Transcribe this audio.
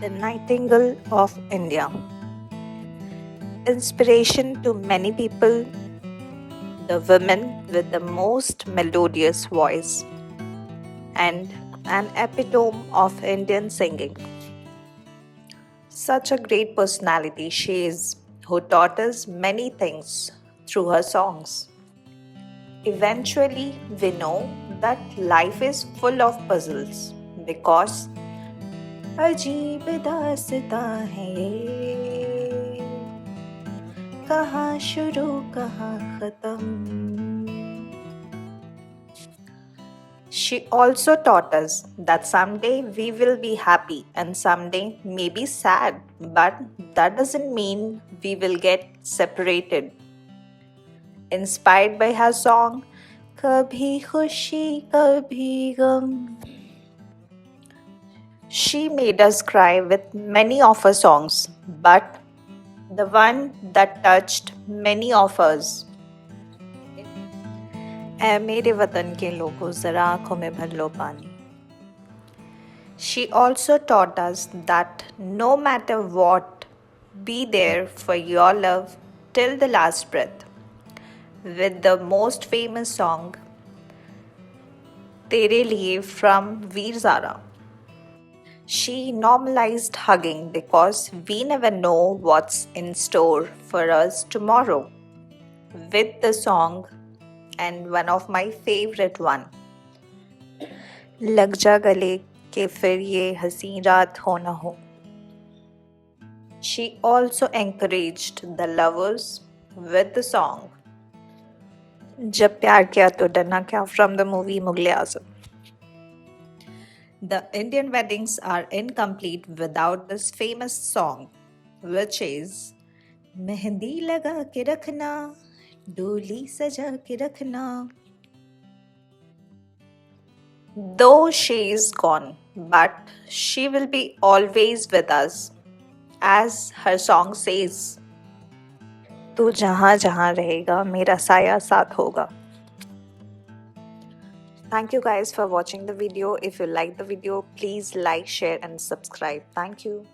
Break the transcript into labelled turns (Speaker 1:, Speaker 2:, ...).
Speaker 1: The Nightingale of India. Inspiration to many people, the woman with the most melodious voice, and an epitome of Indian singing. Such a great personality she is, who taught us many things through her songs. Eventually, we know that life is full of puzzles because अजीब दास्तां है ये कहाँ शुरू कहाँ खत्म. She also taught us that someday we will be happy and someday may be sad, but that doesn't mean we will get separated. Inspired by her song Kabhi Khushi Kabhi Gum, she made us cry with many of her songs, but the one that touched many of us. ऐ मेरे वतन के लोगों जरा आंखों में भर लो पानी. She also taught us that no matter what, be there for your love till the last breath. With the most famous song तेरे लिए from Veer Zara. She normalized hugging because we never know what's in store for us tomorrow. With the song and one of my favorite one, लग जा गले के फिर ये हंसी रात हो ना हो. She also encouraged the lovers with the song जब प्यार किया तो डरना क्या from the movie Mughal e Azam. The Indian weddings are incomplete without this famous song, which is mehndi लगा के रखना डोली सजा के रखना. Though she is gone, but she will be always with us, as her song says, तू जहाँ जहाँ रहेगा मेरा साया साथ होगा. Thank you guys for watching the video. If you like the video, please like, share and subscribe. Thank you.